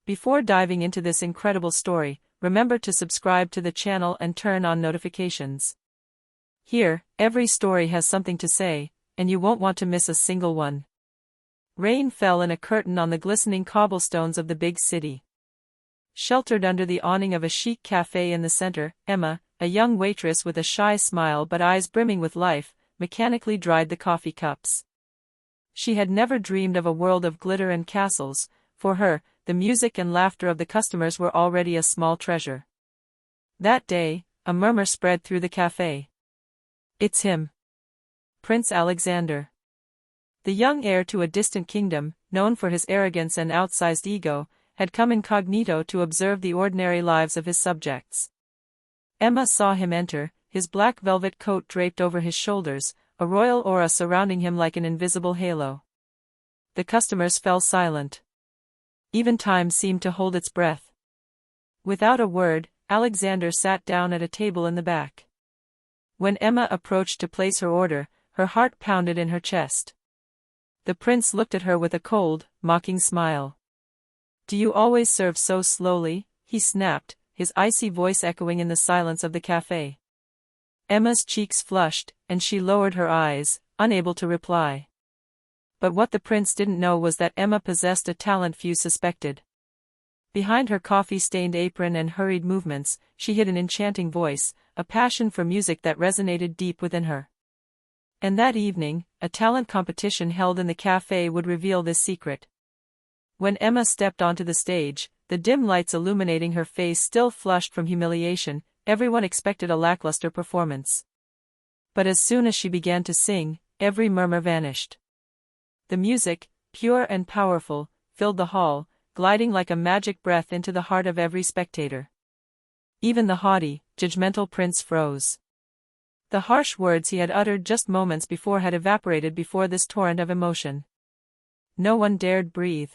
Before diving into this incredible story, remember to subscribe to the channel and turn on notifications. Here, every story has something to say, and you won't want to miss a single one. Rain fell in a curtain on the glistening cobblestones of the big city. Sheltered under the awning of a chic cafe in the center, Emma, a young waitress with a shy smile but eyes brimming with life, mechanically dried the coffee cups. She had never dreamed of a world of glitter and castles. For her, the music and laughter of the customers were already a small treasure. That day, a murmur spread through the cafe. "It's him. Prince Alexander." The young heir to a distant kingdom, known for his arrogance and outsized ego, had come incognito to observe the ordinary lives of his subjects. Emma saw him enter, his black velvet coat draped over his shoulders, a royal aura surrounding him like an invisible halo. The customers fell silent. Even time seemed to hold its breath. Without a word, Alexander sat down at a table in the back. When Emma approached to place her order, her heart pounded in her chest. The prince looked at her with a cold, mocking smile. "Do you always serve so slowly?" he snapped, his icy voice echoing in the silence of the cafe. Emma's cheeks flushed, and she lowered her eyes, unable to reply. But what the prince didn't know was that Emma possessed a talent few suspected. Behind her coffee-stained apron and hurried movements, she hid an enchanting voice, a passion for music that resonated deep within her. And that evening, a talent competition held in the cafe would reveal this secret. When Emma stepped onto the stage, the dim lights illuminating her face still flushed from humiliation, everyone expected a lackluster performance. But as soon as she began to sing, every murmur vanished. The music, pure and powerful, filled the hall, gliding like a magic breath into the heart of every spectator. Even the haughty, judgmental prince froze. The harsh words he had uttered just moments before had evaporated before this torrent of emotion. No one dared breathe.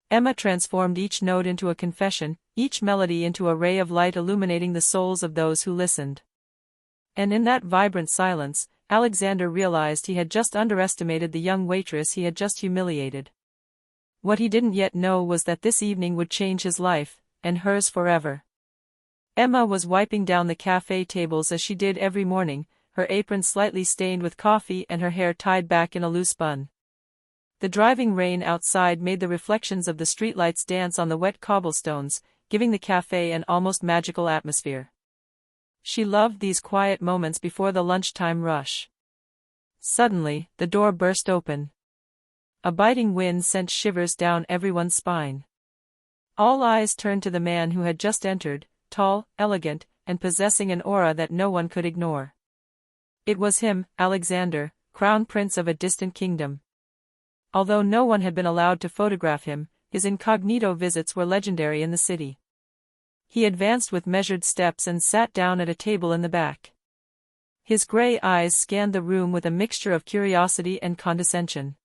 Emma transformed each note into a confession, each melody into a ray of light illuminating the souls of those who listened. And in that vibrant silence, Alexander realized he had just underestimated the young waitress he had just humiliated. What he didn't yet know was that this evening would change his life, and hers forever. Emma was wiping down the cafe tables as she did every morning, her apron slightly stained with coffee and her hair tied back in a loose bun. The driving rain outside made the reflections of the streetlights dance on the wet cobblestones, giving the cafe an almost magical atmosphere. She loved these quiet moments before the lunchtime rush. Suddenly, the door burst open. A biting wind sent shivers down everyone's spine. All eyes turned to the man who had just entered, tall, elegant, and possessing an aura that no one could ignore. It was him, Alexander, crown prince of a distant kingdom. Although no one had been allowed to photograph him, his incognito visits were legendary in the city. He advanced with measured steps and sat down at a table in the back. His gray eyes scanned the room with a mixture of curiosity and condescension.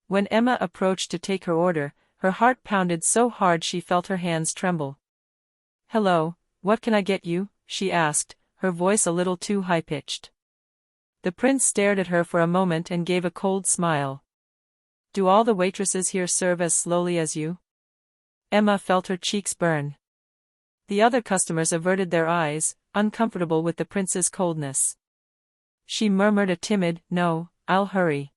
When Emma approached to take her order, her heart pounded so hard she felt her hands tremble. "Hello, what can I get you?" she asked, her voice a little too high-pitched. The prince stared at her for a moment and gave a cold smile. "Do all the waitresses here serve as slowly as you?" Emma felt her cheeks burn. The other customers averted their eyes, uncomfortable with the prince's coldness. She murmured a timid, "No, I'll hurry."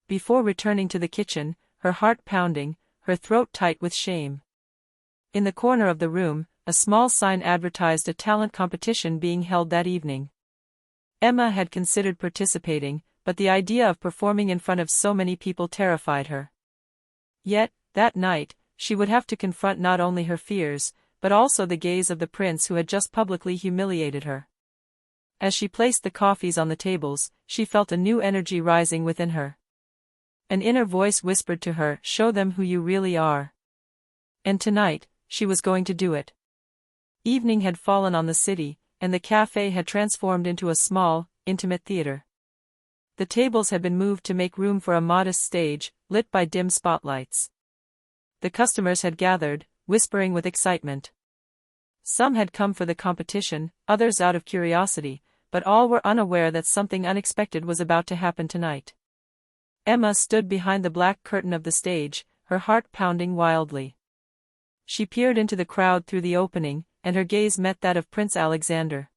Before returning to the kitchen, her heart pounding, her throat tight with shame. In the corner of the room, a small sign advertised a talent competition being held that evening. Emma had considered participating, but the idea of performing in front of so many people terrified her. Yet, that night, she would have to confront not only her fears, but also the gaze of the prince who had just publicly humiliated her. As she placed the coffees on the tables, she felt a new energy rising within her. An inner voice whispered to her, "Show them who you really are." And tonight, she was going to do it. Evening had fallen on the city, and the cafe had transformed into a small, intimate theater. The tables had been moved to make room for a modest stage, lit by dim spotlights. The customers had gathered, whispering with excitement. Some had come for the competition, others out of curiosity, but all were unaware that something unexpected was about to happen tonight. Emma stood behind the black curtain of the stage, her heart pounding wildly. She peered into the crowd through the opening, and her gaze met that of Prince Alexander.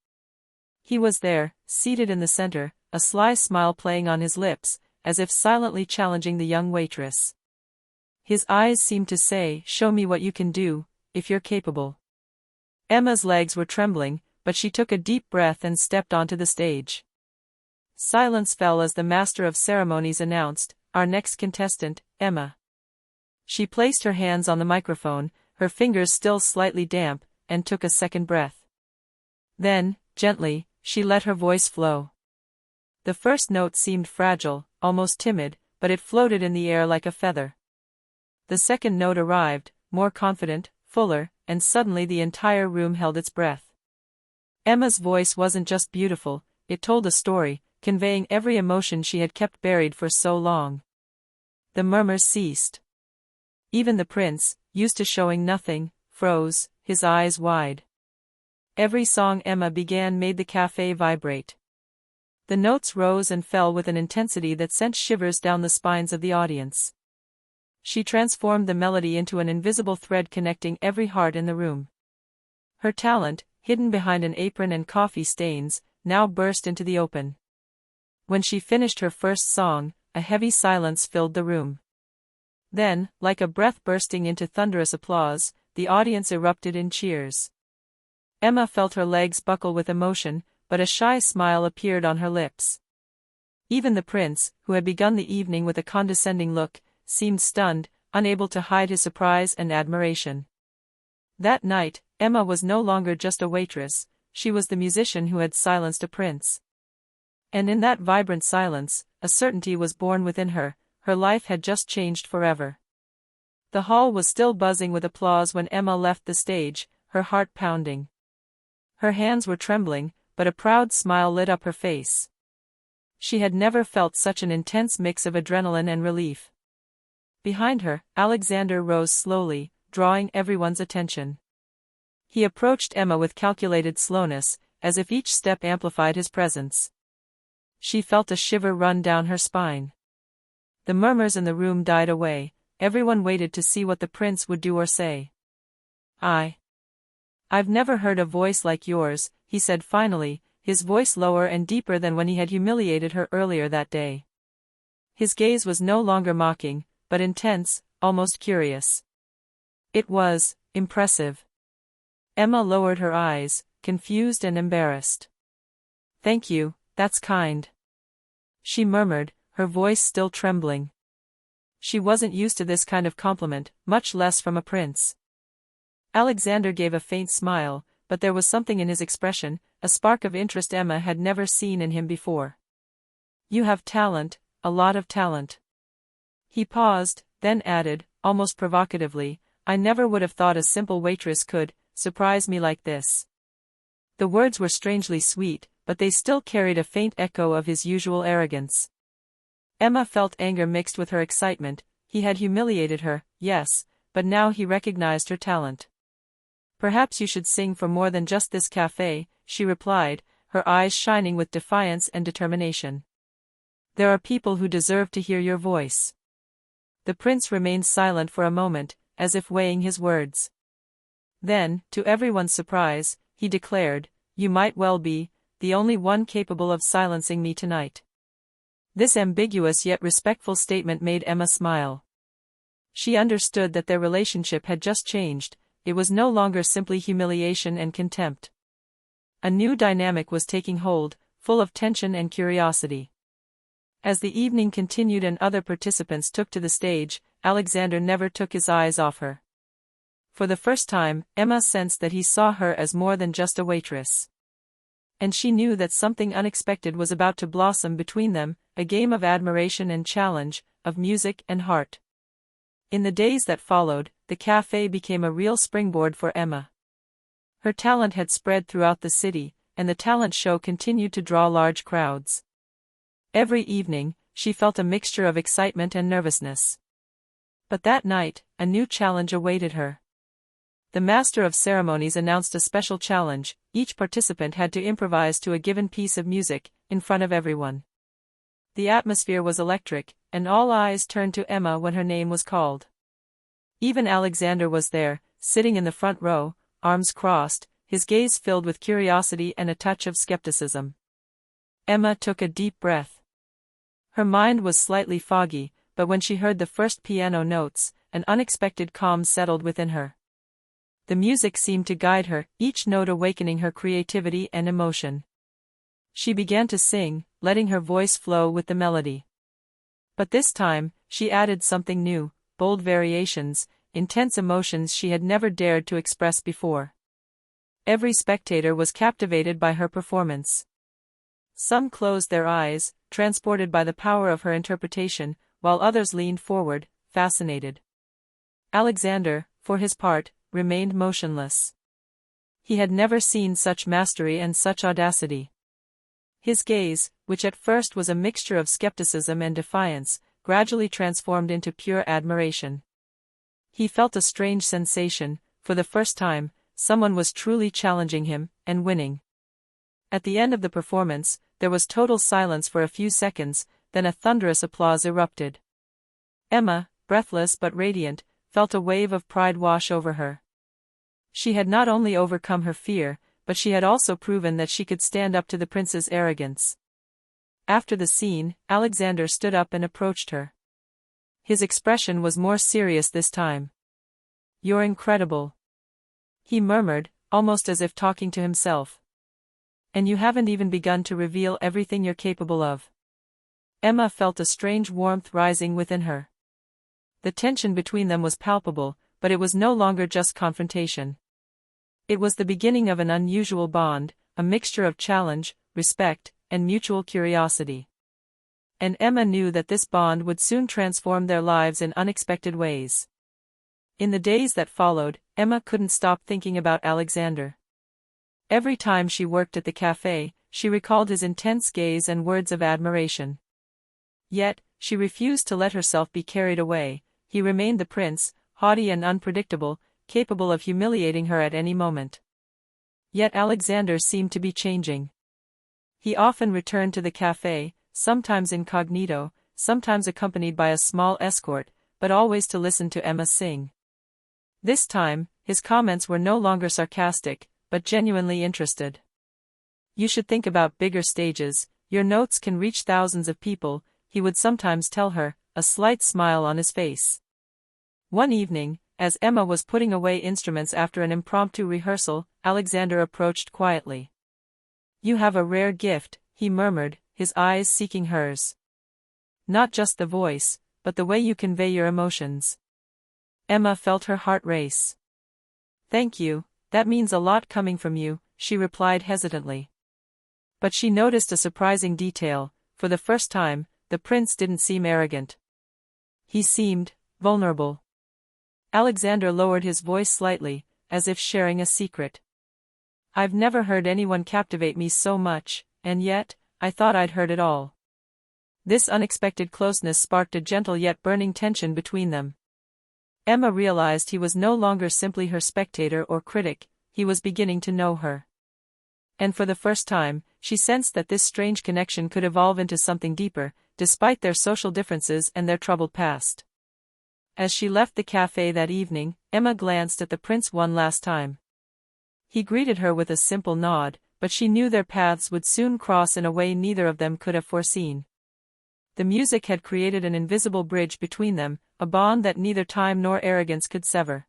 He was there, seated in the center, a sly smile playing on his lips, as if silently challenging the young waitress. His eyes seemed to say, "Show me what you can do, if you're capable." Emma's legs were trembling, but she took a deep breath and stepped onto the stage. Silence fell as the master of ceremonies announced, "Our next contestant, Emma." She placed her hands on the microphone, her fingers still slightly damp, and took a second breath. Then, gently, she let her voice flow. The first note seemed fragile, almost timid, but it floated in the air like a feather. The second note arrived, more confident, fuller, and suddenly the entire room held its breath. Emma's voice wasn't just beautiful, it told a story, conveying every emotion she had kept buried for so long. The murmurs ceased. Even the prince, used to showing nothing, froze, his eyes wide. Every song Emma began made the cafe vibrate. The notes rose and fell with an intensity that sent shivers down the spines of the audience. She transformed the melody into an invisible thread connecting every heart in the room. Her talent, hidden behind an apron and coffee stains, now burst into the open. When she finished her first song, a heavy silence filled the room. Then, like a breath bursting into thunderous applause, the audience erupted in cheers. Emma felt her legs buckle with emotion, but a shy smile appeared on her lips. Even the prince, who had begun the evening with a condescending look, seemed stunned, unable to hide his surprise and admiration. That night, Emma was no longer just a waitress, she was the musician who had silenced a prince. And in that vibrant silence, a certainty was born within her, her life had just changed forever. The hall was still buzzing with applause when Emma left the stage, her heart pounding. Her hands were trembling, but a proud smile lit up her face. She had never felt such an intense mix of adrenaline and relief. Behind her, Alexander rose slowly, drawing everyone's attention. He approached Emma with calculated slowness, as if each step amplified his presence. She felt a shiver run down her spine. The murmurs in the room died away, everyone waited to see what the prince would do or say. I've never heard a voice like yours," he said finally, his voice lower and deeper than when he had humiliated her earlier that day. His gaze was no longer mocking, but intense, almost curious. It was impressive. Emma lowered her eyes, confused and embarrassed. "Thank you, that's kind," she murmured, her voice still trembling. She wasn't used to this kind of compliment, much less from a prince. Alexander gave a faint smile, but there was something in his expression, a spark of interest Emma had never seen in him before. "You have talent, a lot of talent." He paused, then added, almost provocatively, "I never would have thought a simple waitress could surprise me like this." The words were strangely sweet, but they still carried a faint echo of his usual arrogance. Emma felt anger mixed with her excitement. He had humiliated her, yes, but now he recognized her talent. "Perhaps you should sing for more than just this cafe," she replied, her eyes shining with defiance and determination. "There are people who deserve to hear your voice." The prince remained silent for a moment, as if weighing his words. Then, to everyone's surprise, he declared, "You might well be the only one capable of silencing me tonight." This ambiguous yet respectful statement made Emma smile. She understood that their relationship had just changed. It was no longer simply humiliation and contempt. A new dynamic was taking hold, full of tension and curiosity. As the evening continued and other participants took to the stage, Alexander never took his eyes off her. For the first time, Emma sensed that he saw her as more than just a waitress. And she knew that something unexpected was about to blossom between them, a game of admiration and challenge, of music and heart. In the days that followed, the cafe became a real springboard for Emma. Her talent had spread throughout the city, and the talent show continued to draw large crowds. Every evening, she felt a mixture of excitement and nervousness. But that night, a new challenge awaited her. The master of ceremonies announced a special challenge. Each participant had to improvise to a given piece of music, in front of everyone. The atmosphere was electric, and all eyes turned to Emma when her name was called. Even Alexander was there, sitting in the front row, arms crossed, his gaze filled with curiosity and a touch of skepticism. Emma took a deep breath. Her mind was slightly foggy, but when she heard the first piano notes, an unexpected calm settled within her. The music seemed to guide her, each note awakening her creativity and emotion. She began to sing, letting her voice flow with the melody. But this time, she added something new, bold variations, intense emotions she had never dared to express before. Every spectator was captivated by her performance. Some closed their eyes, transported by the power of her interpretation, while others leaned forward, fascinated. Alexander, for his part, remained motionless. He had never seen such mastery and such audacity. His gaze, which at first was a mixture of skepticism and defiance, gradually transformed into pure admiration. He felt a strange sensation. For the first time, someone was truly challenging him, and winning. At the end of the performance, there was total silence for a few seconds, then a thunderous applause erupted. Emma, breathless but radiant, felt a wave of pride wash over her. She had not only overcome her fear, but she had also proven that she could stand up to the prince's arrogance. After the scene, Alexander stood up and approached her. His expression was more serious this time. "You're incredible," he murmured, almost as if talking to himself. "And you haven't even begun to reveal everything you're capable of." Emma felt a strange warmth rising within her. The tension between them was palpable, but it was no longer just confrontation. It was the beginning of an unusual bond, a mixture of challenge, respect, and mutual curiosity. And Emma knew that this bond would soon transform their lives in unexpected ways. In the days that followed, Emma couldn't stop thinking about Alexander. Every time she worked at the cafe, she recalled his intense gaze and words of admiration. Yet, she refused to let herself be carried away. He remained the prince, haughty and unpredictable, capable of humiliating her at any moment. Yet Alexander seemed to be changing. He often returned to the cafe, sometimes incognito, sometimes accompanied by a small escort, but always to listen to Emma sing. This time, his comments were no longer sarcastic, but genuinely interested. "You should think about bigger stages, your notes can reach thousands of people," he would sometimes tell her, a slight smile on his face. One evening, as Emma was putting away instruments after an impromptu rehearsal, Alexander approached quietly. "You have a rare gift," he murmured, his eyes seeking hers. "Not just the voice, but the way you convey your emotions." Emma felt her heart race. "Thank you, that means a lot coming from you," she replied hesitantly. But she noticed a surprising detail. For the first time, the prince didn't seem arrogant. He seemed vulnerable. Alexander lowered his voice slightly, as if sharing a secret. "I've never heard anyone captivate me so much, and yet, I thought I'd heard it all." This unexpected closeness sparked a gentle yet burning tension between them. Emma realized he was no longer simply her spectator or critic, he was beginning to know her. And for the first time, she sensed that this strange connection could evolve into something deeper, despite their social differences and their troubled past. As she left the cafe that evening, Emma glanced at the prince one last time. He greeted her with a simple nod, but she knew their paths would soon cross in a way neither of them could have foreseen. The music had created an invisible bridge between them, a bond that neither time nor arrogance could sever.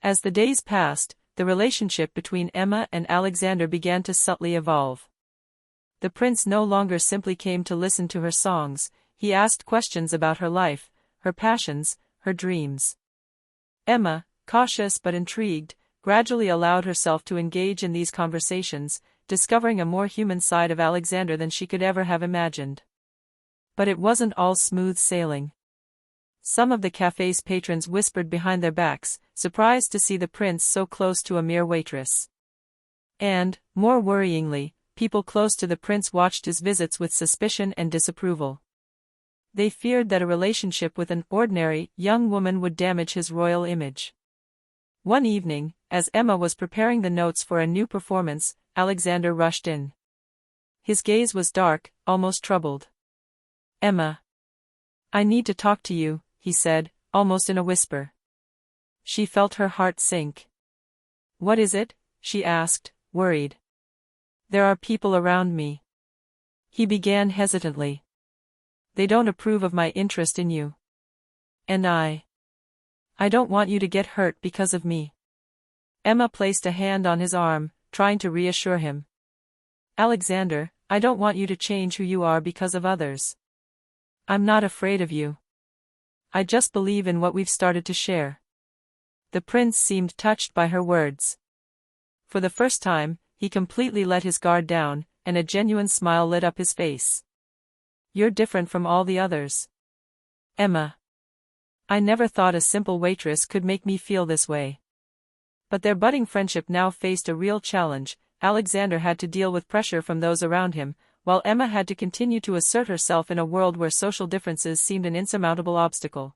As the days passed, the relationship between Emma and Alexander began to subtly evolve. The prince no longer simply came to listen to her songs, he asked questions about her life, her passions, her dreams. Emma, cautious but intrigued, gradually allowed herself to engage in these conversations, discovering a more human side of Alexander than she could ever have imagined. But it wasn't all smooth sailing. Some of the cafe's patrons whispered behind their backs, surprised to see the prince so close to a mere waitress. And, more worryingly, people close to the prince watched his visits with suspicion and disapproval. They feared that a relationship with an ordinary, young woman would damage his royal image. One evening, as Emma was preparing the notes for a new performance, Alexander rushed in. His gaze was dark, almost troubled. "Emma, I need to talk to you," he said, almost in a whisper. She felt her heart sink. "What is it?" she asked, worried. "There are people around me." He began hesitantly. "They don't approve of my interest in you. And I don't want you to get hurt because of me." Emma placed a hand on his arm, trying to reassure him. "Alexander, I don't want you to change who you are because of others. I'm not afraid of you. I just believe in what we've started to share." The prince seemed touched by her words. For the first time, he completely let his guard down, and a genuine smile lit up his face. "You're different from all the others, Emma. I never thought a simple waitress could make me feel this way." But their budding friendship now faced a real challenge. Alexander had to deal with pressure from those around him, while Emma had to continue to assert herself in a world where social differences seemed an insurmountable obstacle.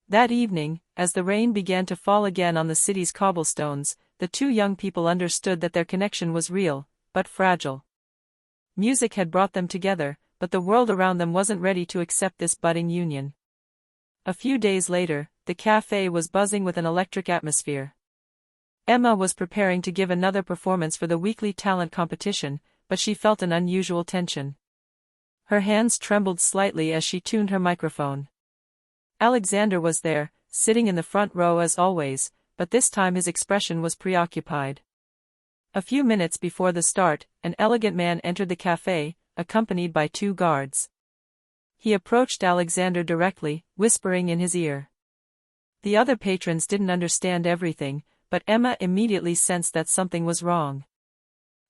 That evening, as the rain began to fall again on the city's cobblestones, the two young people understood that their connection was real, but fragile. Music had brought them together, but the world around them wasn't ready to accept this budding union. A few days later, the cafe was buzzing with an electric atmosphere. Emma was preparing to give another performance for the weekly talent competition, but she felt an unusual tension. Her hands trembled slightly as she tuned her microphone. Alexander was there, sitting in the front row as always, but this time his expression was preoccupied. A few minutes before the start, an elegant man entered the cafe, accompanied by 2 guards. He approached Alexander directly, whispering in his ear. The other patrons didn't understand everything, but Emma immediately sensed that something was wrong.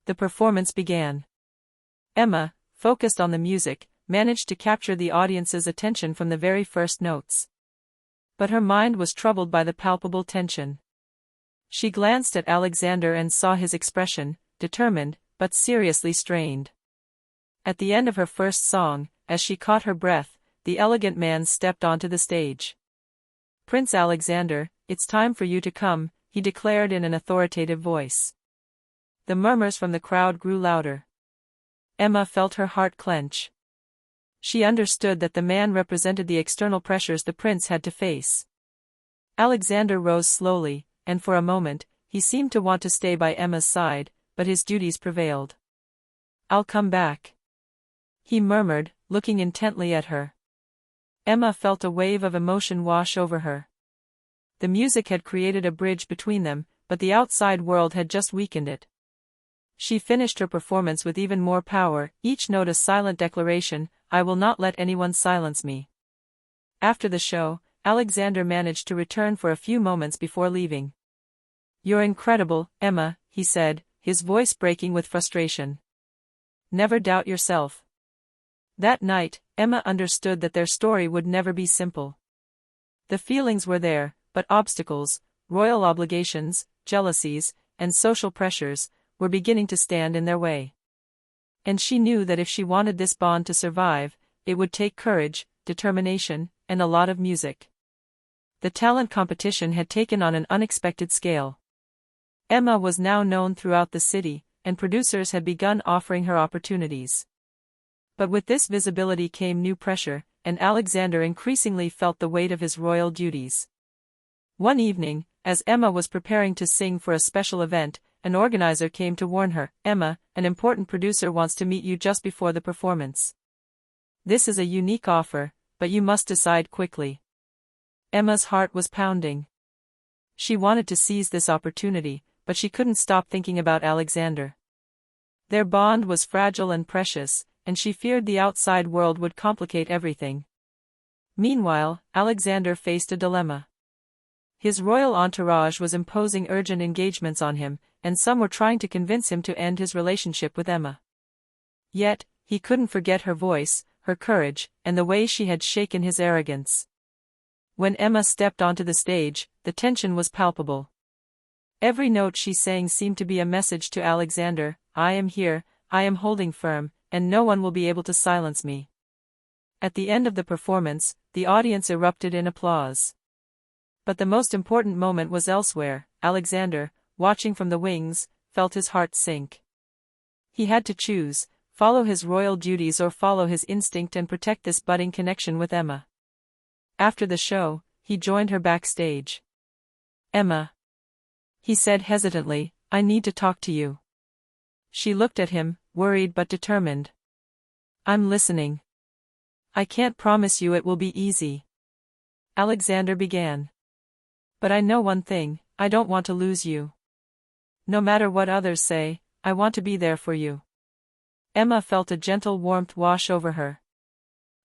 The performance began. Emma, focused on the music, managed to capture the audience's attention from the very first notes. But her mind was troubled by the palpable tension. She glanced at Alexander and saw his expression, determined, but seriously strained. At the end of her first song, as she caught her breath, the elegant man stepped onto the stage. "Prince Alexander, it's time for you to come," he declared in an authoritative voice. The murmurs from the crowd grew louder. Emma felt her heart clench. She understood that the man represented the external pressures the prince had to face. Alexander rose slowly, and for a moment, he seemed to want to stay by Emma's side, but his duties prevailed. "I'll come back," he murmured, looking intently at her. Emma felt a wave of emotion wash over her. The music had created a bridge between them, but the outside world had just weakened it. She finished her performance with even more power, each note a silent declaration, "I will not let anyone silence me." After the show, Alexander managed to return for a few moments before leaving. "You're incredible, Emma," he said, his voice breaking with frustration. "Never doubt yourself." That night, Emma understood that their story would never be simple. The feelings were there, but obstacles, royal obligations, jealousies, and social pressures, were beginning to stand in their way. And she knew that if she wanted this bond to survive, it would take courage, determination, and a lot of music. The talent competition had taken on an unexpected scale. Emma was now known throughout the city, and producers had begun offering her opportunities. But with this visibility came new pressure, and Alexander increasingly felt the weight of his royal duties. One evening, as Emma was preparing to sing for a special event, an organizer came to warn her, "Emma, an important producer wants to meet you just before the performance. This is a unique offer, but you must decide quickly." Emma's heart was pounding. She wanted to seize this opportunity, but she couldn't stop thinking about Alexander. Their bond was fragile and precious, and she feared the outside world would complicate everything. Meanwhile, Alexander faced a dilemma. His royal entourage was imposing urgent engagements on him, and some were trying to convince him to end his relationship with Emma. Yet, he couldn't forget her voice, her courage, and the way she had shaken his arrogance. When Emma stepped onto the stage, the tension was palpable. Every note she sang seemed to be a message to Alexander, "I am here, I am holding firm, and no one will be able to silence me." At the end of the performance, the audience erupted in applause. But the most important moment was elsewhere. Alexander, watching from the wings, felt his heart sink. He had to choose, follow his royal duties or follow his instinct and protect this budding connection with Emma. After the show, he joined her backstage. Emma. He said hesitantly, I need to talk to you. She looked at him, worried but determined. I'm listening. I can't promise you it will be easy. Alexander began. But I know one thing, I don't want to lose you. No matter what others say, I want to be there for you. Emma felt a gentle warmth wash over her.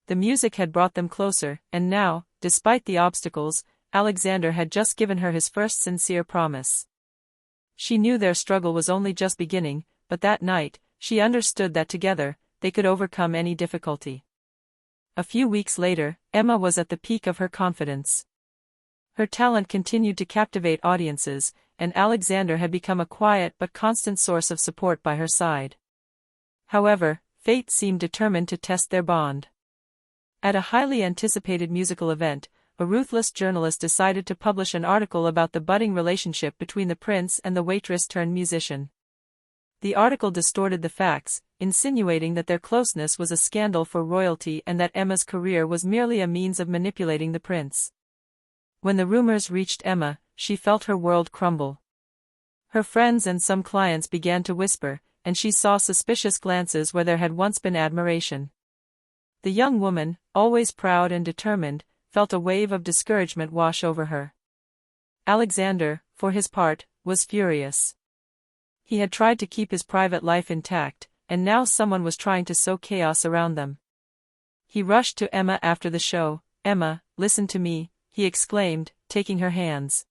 The music had brought them closer, and now, despite the obstacles, Alexander had just given her his first sincere promise. She knew their struggle was only just beginning, but that night, she understood that together, they could overcome any difficulty. A few weeks later, Emma was at the peak of her confidence. Her talent continued to captivate audiences, and Alexander had become a quiet but constant source of support by her side. However, fate seemed determined to test their bond. At a highly anticipated musical event, a ruthless journalist decided to publish an article about the budding relationship between the prince and the waitress-turned-musician. The article distorted the facts, insinuating that their closeness was a scandal for royalty and that Emma's career was merely a means of manipulating the prince. When the rumors reached Emma, she felt her world crumble. Her friends and some clients began to whisper, and she saw suspicious glances where there had once been admiration. The young woman, always proud and determined, felt a wave of discouragement wash over her. Alexander, for his part, was furious. He had tried to keep his private life intact, and now someone was trying to sow chaos around them. He rushed to Emma after the show. Emma, listen to me, he exclaimed, taking her hands.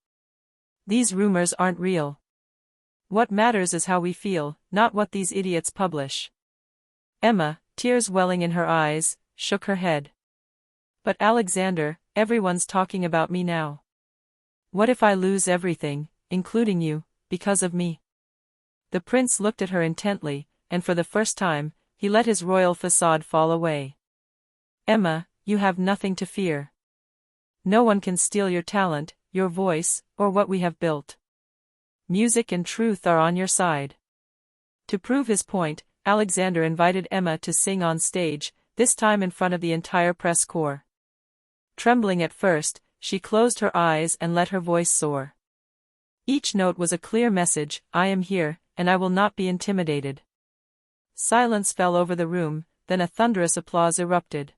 These rumors aren't real. What matters is how we feel, not what these idiots publish. Emma, tears welling in her eyes, shook her head. But Alexander, everyone's talking about me now. What if I lose everything, including you, because of me? The prince looked at her intently, and for the first time, he let his royal facade fall away. Emma, you have nothing to fear. No one can steal your talent, your voice, or what we have built. Music and truth are on your side. To prove his point, Alexander invited Emma to sing on stage, this time in front of the entire press corps. Trembling at first, she closed her eyes and let her voice soar. Each note was a clear message, I am here, and I will not be intimidated. Silence fell over the room, then a thunderous applause erupted.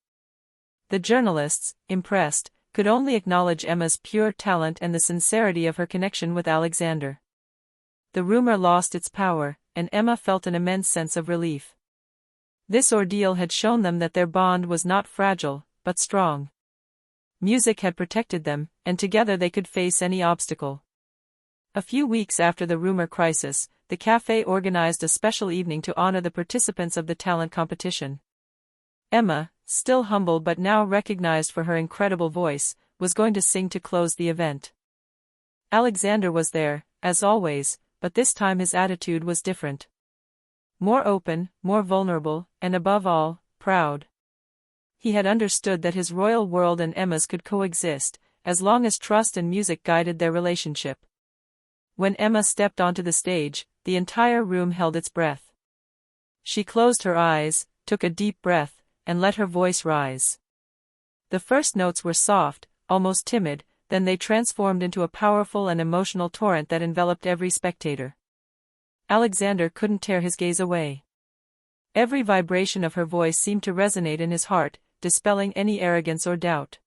The journalists, impressed, could only acknowledge Emma's pure talent and the sincerity of her connection with Alexander. The rumor lost its power, and Emma felt an immense sense of relief. This ordeal had shown them that their bond was not fragile, but strong. Music had protected them, and together they could face any obstacle. A few weeks after the rumor crisis, the café organized a special evening to honor the participants of the talent competition. Emma, still humble but now recognized for her incredible voice, was going to sing to close the event. Alexander was there, as always, but this time his attitude was different. More open, more vulnerable, and above all, proud. He had understood that his royal world and Emma's could coexist, as long as trust and music guided their relationship. When Emma stepped onto the stage, the entire room held its breath. She closed her eyes, took a deep breath, and let her voice rise. The first notes were soft, almost timid, then they transformed into a powerful and emotional torrent that enveloped every spectator. Alexander couldn't tear his gaze away. Every vibration of her voice seemed to resonate in his heart, dispelling any arrogance or doubt.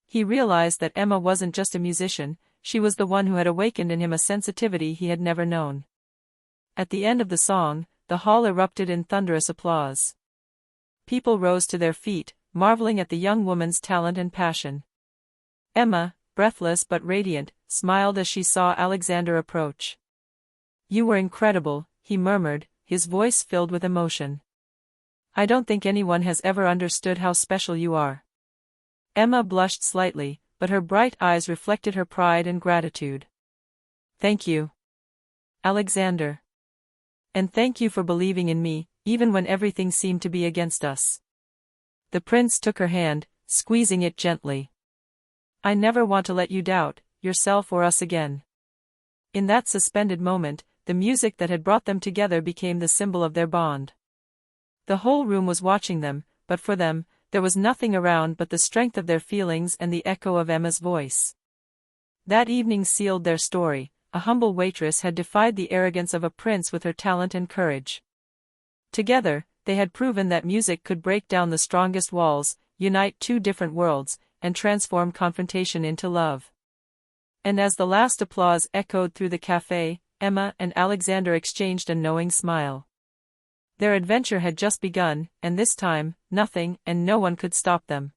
He realized that Emma wasn't just a musician, she was the one who had awakened in him a sensitivity he had never known. At the end of the song, the hall erupted in thunderous applause. People rose to their feet, marveling at the young woman's talent and passion. Emma, breathless but radiant, smiled as she saw Alexander approach. You were incredible, he murmured, his voice filled with emotion. I don't think anyone has ever understood how special you are. Emma blushed slightly, but her bright eyes reflected her pride and gratitude. Thank you, Alexander. And thank you for believing in me, even when everything seemed to be against us. The prince took her hand, squeezing it gently. I never want to let you doubt yourself or us again. In that suspended moment, the music that had brought them together became the symbol of their bond. The whole room was watching them, but for them, there was nothing around but the strength of their feelings and the echo of Emma's voice. That evening sealed their story. A humble waitress had defied the arrogance of a prince with her talent and courage. Together, they had proven that music could break down the strongest walls, unite two different worlds, and transform confrontation into love. And as the last applause echoed through the cafe, Emma and Alexander exchanged a knowing smile. Their adventure had just begun, and this time, nothing and no one could stop them.